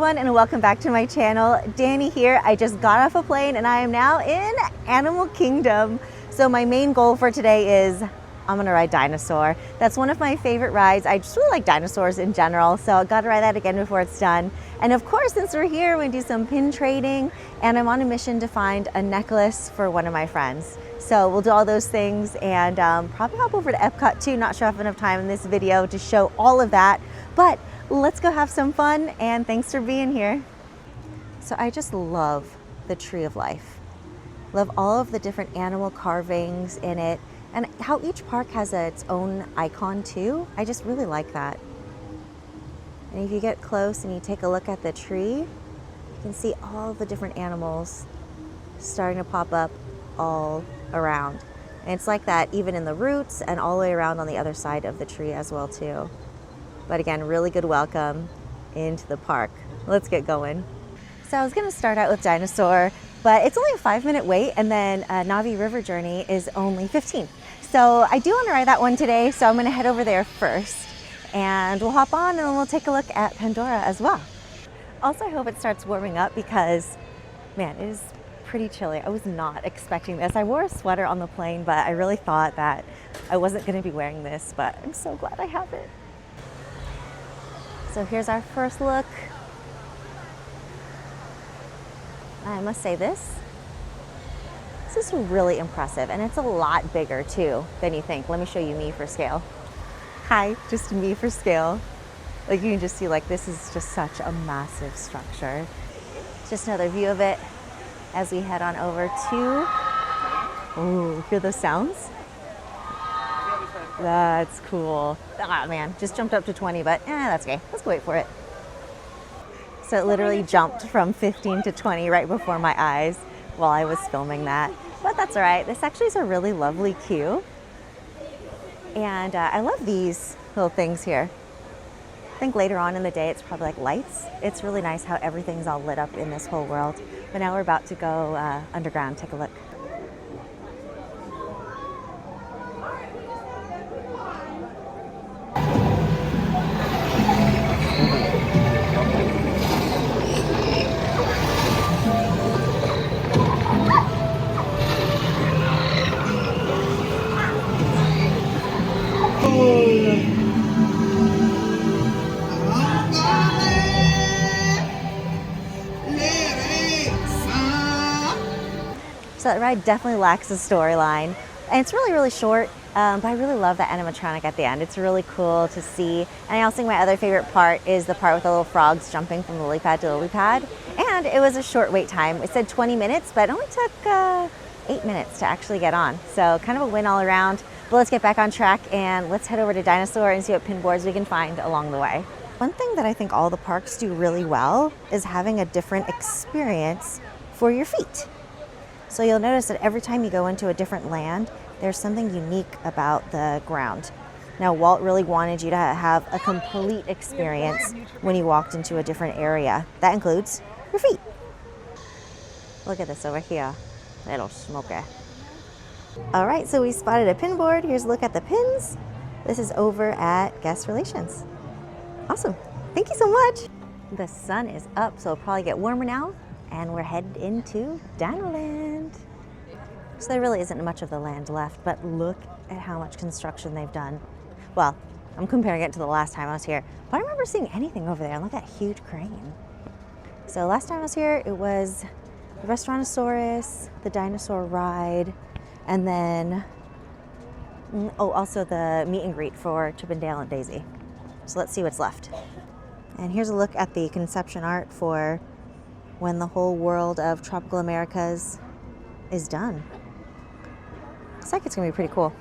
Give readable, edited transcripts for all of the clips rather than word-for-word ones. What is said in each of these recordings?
everyone, and welcome back to my channel. Danny here. I just got off a plane and I am now in Animal Kingdom. So my main goal for today is I'm gonna ride Dinosaur. That's one of my favorite rides. I just really like dinosaurs in general, so I gotta ride that again before it's done. And of course, since we're here, we're gonna do some pin trading, and I'm on a mission to find a necklace for one of my friends. So we'll do all those things and probably hop over to Epcot too. Not sure if I have enough time in this video to show all of that, but let's go have some fun, and thanks for being here. So I just love the Tree of Life. Love all of the different animal carvings in it, and how each park has its own icon too. I just really like that. And if you get close and you take a look at the tree, you can see all the different animals starting to pop up all around. And it's like that even in the roots and all the way around on the other side of the tree as well too. But again, really good welcome into the park. Let's get going. So I was gonna start out with Dinosaur, but it's only a 5-minute wait, and then Navi River Journey is only 15. So I do wanna ride that one today, so I'm gonna head over there first, and we'll hop on and then we'll take a look at Pandora as well. Also, I hope it starts warming up because, man, it is pretty chilly. I was not expecting this. I wore a sweater on the plane, but I really thought that I wasn't gonna be wearing this, but I'm so glad I have it. So here's our first look. I must say this is really impressive, and it's a lot bigger too than you think. Let me show you me for scale. Hi, just me for scale. Like you can just see, like this is just such a massive structure. Just another view of it as we head on over to, oh, hear those sounds? That's cool. Ah, man, just jumped up to 20, but that's okay. Let's go wait for it. So it literally jumped from 15 to 20 right before my eyes while I was filming that. But that's all right. This actually is a really lovely queue. And I love these little things here. I think later on in the day, it's probably like lights. It's really nice how everything's all lit up in this whole world. But now we're about to go underground, take a look. So that ride definitely lacks a storyline, and it's really, really short, but I really love that animatronic at the end. It's really cool to see. And I also think my other favorite part is the part with the little frogs jumping from lily pad to lily pad. And it was a short wait time. It said 20 minutes, but it only took 8 minutes to actually get on. So kind of a win all around. But let's get back on track and let's head over to Dinosaur and see what pin boards we can find along the way. One thing that I think all the parks do really well is having a different experience for your feet. So you'll notice that every time you go into a different land, there's something unique about the ground. Now, Walt really wanted you to have a complete experience when you walked into a different area. That includes your feet. Look at this over here, little smoker. All right, so we spotted a pin board. Here's a look at the pins. This is over at Guest Relations. Awesome, thank you so much. The sun is up, so it'll probably get warmer now. And we're headed into DinoLand. So there really isn't much of the land left, but look at how much construction they've done. Well, I'm comparing it to the last time I was here, but I don't remember seeing anything over there. And look at that huge crane. So last time I was here, it was the Restaurantosaurus, the dinosaur ride, and then, oh, also the meet and greet for Chip and Dale and Daisy. So let's see what's left. And here's a look at the conception art for when the whole world of Tropical Americas is done. Looks like it's gonna be pretty cool.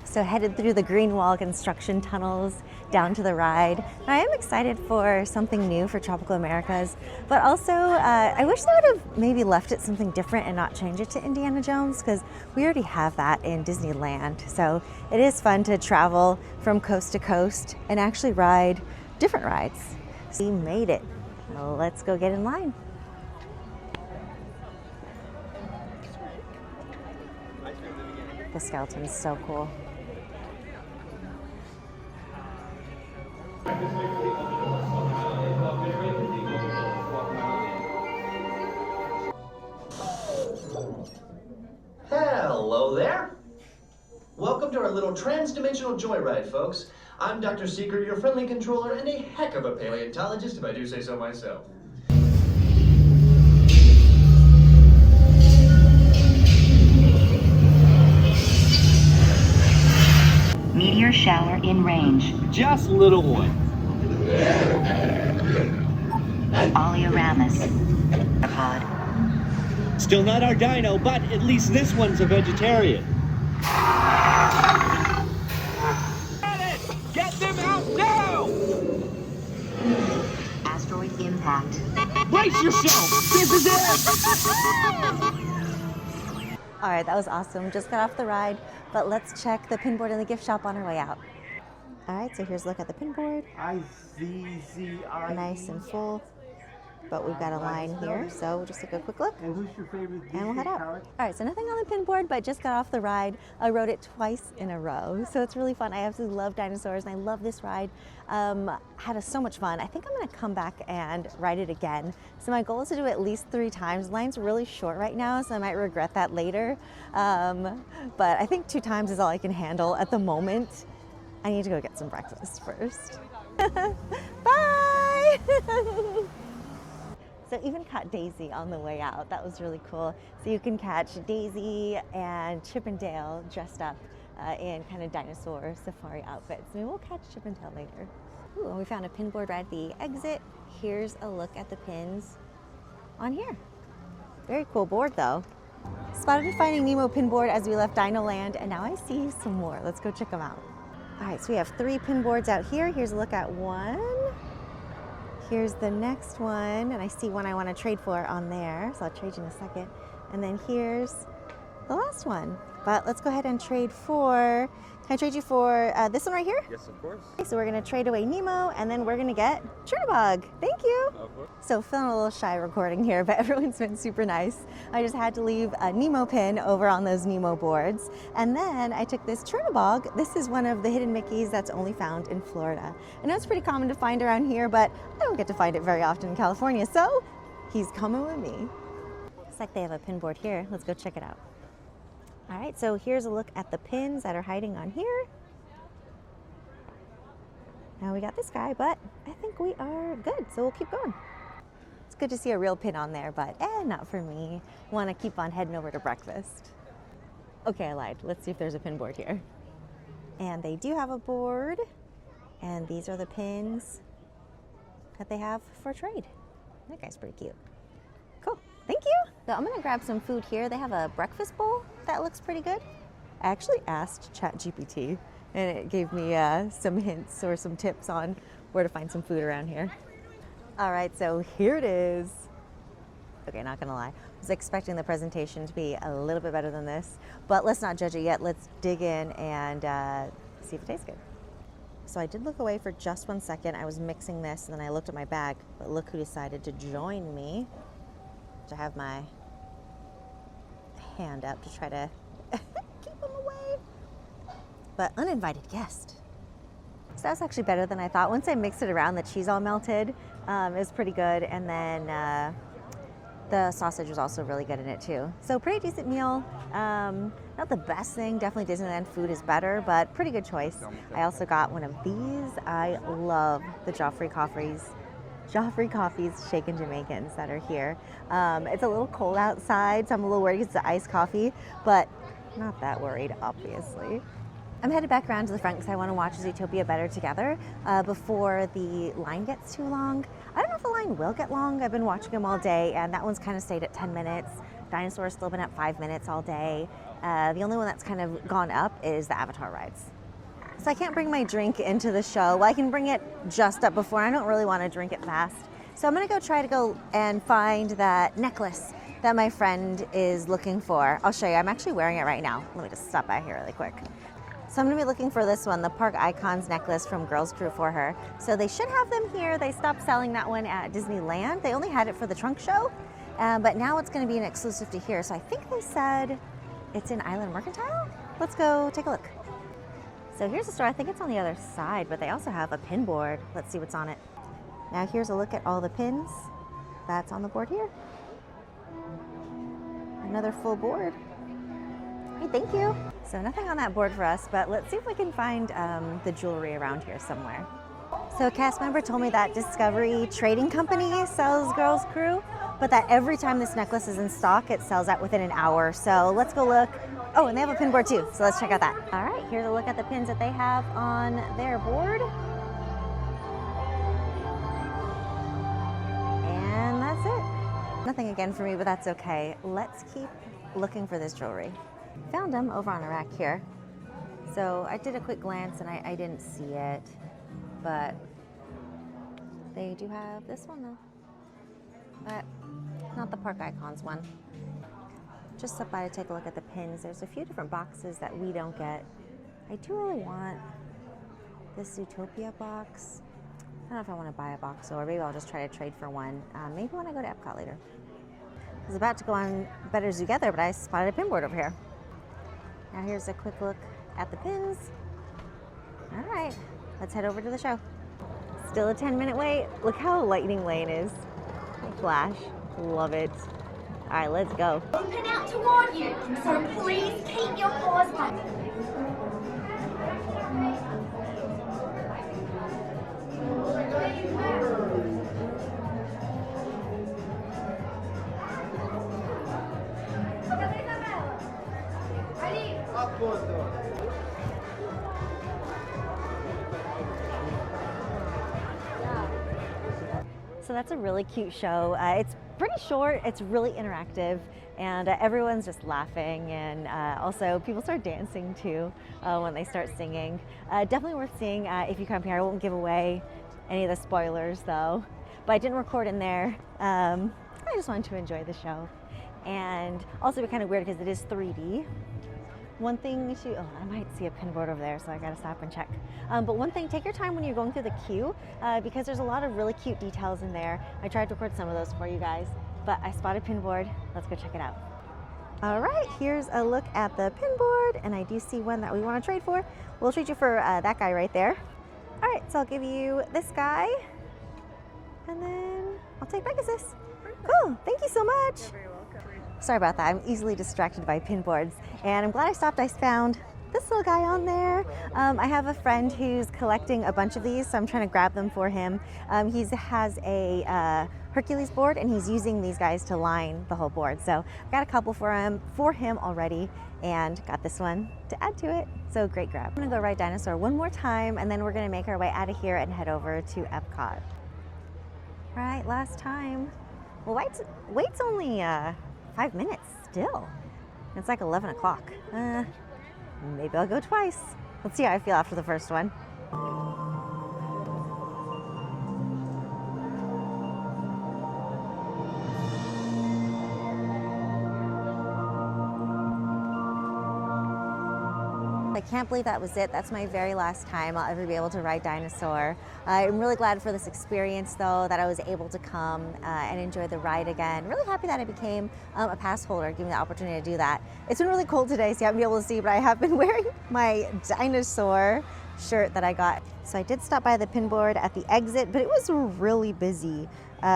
So headed through the green wall construction tunnels down to the ride. And I am excited for something new for Tropical Americas, but also I wish they would have maybe left it something different and not change it to Indiana Jones, because we already have that in Disneyland. So it is fun to travel from coast to coast and actually ride different rides. We made it. Let's go get in line. The skeleton's so cool. Welcome to our little trans-dimensional joyride, folks. I'm Dr. Seeker, your friendly controller, and a heck of a paleontologist, if I do say so myself. Meteor shower in range. Just little one. Oleoramus. Pod. Still not our dino, but at least this one's a vegetarian. Get them out now! Asteroid impact. Brace yourself! This is it! All right, that was awesome. Just got off the ride, but let's check the pinboard in the gift shop on our way out. All right, so here's a look at the pinboard. ICCI. Nice and full, but we've got a line here, so we'll just take a quick look. And who's your favorite And we'll head out. comic? All right, so nothing on the pinboard, but just got off the ride. I rode it twice in a row, so it's really fun. I absolutely love dinosaurs, and I love this ride. Had so much fun. I think I'm gonna come back and ride it again. So my goal is to do it at least 3 times. The line's really short right now, so I might regret that later. But I think 2 times is all I can handle at the moment. I need to go get some breakfast first. Bye! So even caught Daisy on the way out. That was really cool. So you can catch Daisy and Chip and Dale dressed up in kind of dinosaur safari outfits. Maybe we'll catch Chip and Dale later. Ooh, and we found a pinboard right at the exit. Here's a look at the pins on here. Very cool board though. Spotted a Finding Nemo pinboard as we left DinoLand, and now I see some more. Let's go check them out. All right, so we have 3 pinboards out here. Here's a look at one. Here's the next one, and I see one I want to trade for on there, so I'll trade you in a second. And then here's the last one. But let's go ahead and trade for, can I trade you for this one right here? Yes, of course. Okay, so we're going to trade away Nemo, and then we're going to get Chernobog. Thank you. Of course. So feeling a little shy recording here, but everyone's been super nice. I just had to leave a Nemo pin over on those Nemo boards. And then I took this Chernobog. This is one of the hidden Mickeys that's only found in Florida. I know it's pretty common to find around here, but I don't get to find it very often in California, so he's coming with me. Looks like they have a pin board here. Let's go check it out. All right, so here's a look at the pins that are hiding on here. Now we got this guy, but I think we are good, so we'll keep going. It's good to see a real pin on there, but not for me. Want to keep on heading over to breakfast. Okay, I lied. Let's see if there's a pin board here. And they do have a board, and these are the pins that they have for trade. That guy's pretty cute. Cool, thank you. So I'm gonna grab some food here. They have a breakfast bowl that looks pretty good. I actually asked ChatGPT, and it gave me some hints or some tips on where to find some food around here. All right, so here it is. Okay, not gonna lie. I was expecting the presentation to be a little bit better than this, but let's not judge it yet. Let's dig in and see if it tastes good. So I did look away for just 1 second. I was mixing this, and then I looked at my bag, but look who decided to join me. To have my hand up to try to keep them away. But uninvited guest. So that's actually better than I thought. Once I mixed it around, the cheese all melted. It was pretty good. And then the sausage was also really good in it too. So pretty decent meal. Not the best thing. Definitely Disneyland food is better, but pretty good choice. I also got one of these. I love the Joffrey Coffee's Shaken Jamaicans that are here. It's a little cold outside, so I'm a little worried it's the iced coffee, but not that worried, obviously. I'm headed back around to the front because I want to watch Zootopia better together before the line gets too long. I don't know if the line will get long. I've been watching them all day, and that one's kind of stayed at 10 minutes. Dinosaur's still been at 5 minutes all day. The only one that's kind of gone up is the Avatar rides. So I can't bring my drink into the show. Well, I can bring it just up before. I don't really want to drink it fast. So I'm gonna go try to go and find that necklace that my friend is looking for. I'll show you, I'm actually wearing it right now. Let me just stop by here really quick. So I'm gonna be looking for this one, the Park Icons necklace from Girls Crew for her. So they should have them here. They stopped selling that one at Disneyland. They only had it for the trunk show, but now it's gonna be an exclusive to here. So I think they said it's in Island Mercantile. Let's go take a look. So here's the store. I think it's on the other side, but they also have a pin board. Let's see what's on it. Now here's a look at all the pins that's on the board here. Another full board. Hey, thank you. So nothing on that board for us, but let's see if we can find the jewelry around here somewhere. So a cast member told me that Discovery Trading Company sells Girls Crew, but that every time this necklace is in stock, it sells out within an hour. So let's go look. Oh, and they have a pin board too, so let's check out that. All right, here's a look at the pins that they have on their board. And that's it. Nothing again for me, but that's okay. Let's keep looking for this jewelry. Found them over on a rack here. So I did a quick glance and I didn't see it, but they do have this one though, but not the Park Icons one. Just stopped by to take a look at the pins. There's a few different boxes that we don't get. I do really want this Zootopia box. I don't know if I want to buy a box or maybe I'll just try to trade for one. Maybe when I go to Epcot later. I was about to go on Better Together, but I spotted a pin board over here. Now here's a quick look at the pins. All right, let's head over to the show. Still a 10-minute wait. Look how Lightning Lane is. Flash, love it. All right, let's go. Open out toward you, so please keep your paws back. So that's a really cute show. It's pretty short, it's really interactive, and everyone's just laughing, and also people start dancing too when they start singing. Definitely worth seeing if you come here. I won't give away any of the spoilers though, but I didn't record in there. I just wanted to enjoy the show, and also be kind of weird because it is 3D. One thing to, oh, I might see a pin board over there, so I gotta stop and check. But one thing, take your time when you're going through the queue because there's a lot of really cute details in there. I tried to record some of those for you guys, but I spotted pin board. Let's go check it out. All right, here's a look at the pin board, and I do see one that we want to trade for. We'll trade you for that guy right there. All right, so I'll give you this guy, and then I'll take Pegasus. Cool, thank you so much. Sorry about that, I'm easily distracted by pin boards, and I'm glad I stopped. I found this little guy on there. I have a friend who's collecting a bunch of these, so I'm trying to grab them for him. He has a Hercules board, and he's using these guys to line the whole board. So I've got a couple for him already, and got this one to add to it. So great grab. I'm gonna go ride Dinosaur one more time, and then we're gonna make our way out of here and head over to Epcot. Right, last time. Well, wait's only 5 minutes still. It's like 11 o'clock. Maybe I'll go twice. Let's see how I feel after the first one. I can't believe that was it. That's my very last time I'll ever be able to ride Dinosaur. I'm really glad for this experience though, that I was able to come and enjoy the ride again. Really happy that I became a pass holder, given the opportunity to do that. It's been really cold today, so you haven't been able to see, but I have been wearing my Dinosaur shirt that I got. So I did stop by the pin board at the exit, but it was really busy. So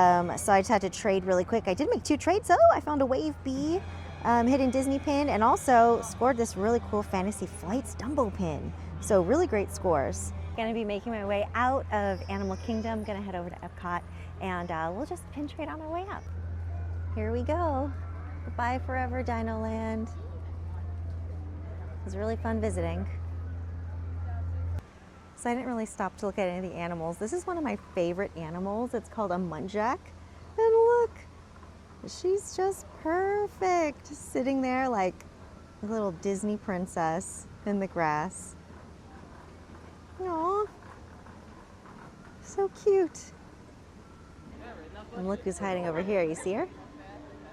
I just had to trade really quick. I did make 2 trades though. I found a Wave B hidden Disney pin, and also scored this really cool Fantasy Flights Dumbo pin. So really great scores. Gonna be making my way out of Animal Kingdom, gonna head over to Epcot, and we'll just pin trade on our way out. Here we go. Goodbye forever, DinoLand. It was really fun visiting. So I didn't really stop to look at any of the animals. This is one of my favorite animals. It's called a muntjac. And look, she's just perfect, sitting there like a little Disney princess in the grass. Aww, so cute. And look who's hiding over here. You see her?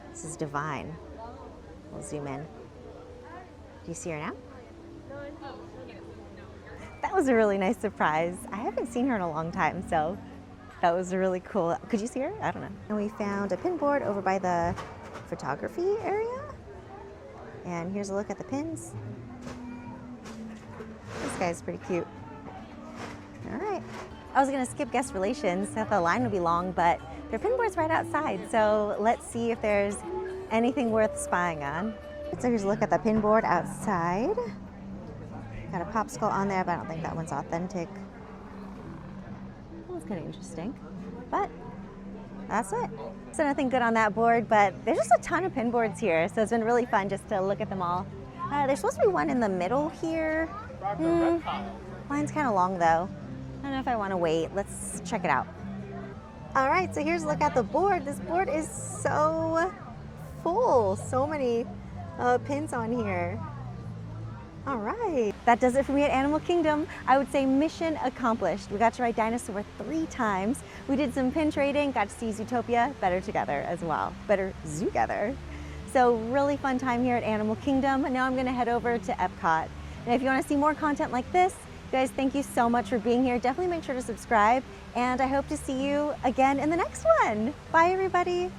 This is Divine. We'll zoom in. Do you see her now? That was a really nice surprise. I haven't seen her in a long time, so that was really cool. Could you see her? I don't know. And we found a pin board over by the photography area. And here's a look at the pins. This guy's pretty cute. All right. I was gonna skip guest relations. I thought the line would be long, but their pin board's right outside. So let's see if there's anything worth spying on. So here's a look at the pin board outside. Got a popsicle on there, but I don't think that one's authentic. That's kind of interesting. But that's it. So nothing good on that board, but there's just a ton of pin boards here. So it's been really fun just to look at them all. There's supposed to be one in the middle here. Line's kind of long though. I don't know if I want to wait. Let's check it out. All right, so here's a look at the board. This board is so full. So many pins on here. All right, that does it for me at Animal Kingdom. I would say mission accomplished. We got to ride Dinosaur 3 times. We did some pin trading, got to see Zootopia, Better Together as well. Better Zootopia. So really fun time here at Animal Kingdom. Now I'm gonna head over to Epcot. And if you wanna see more content like this, guys, thank you so much for being here. Definitely make sure to subscribe, and I hope to see you again in the next one. Bye, everybody.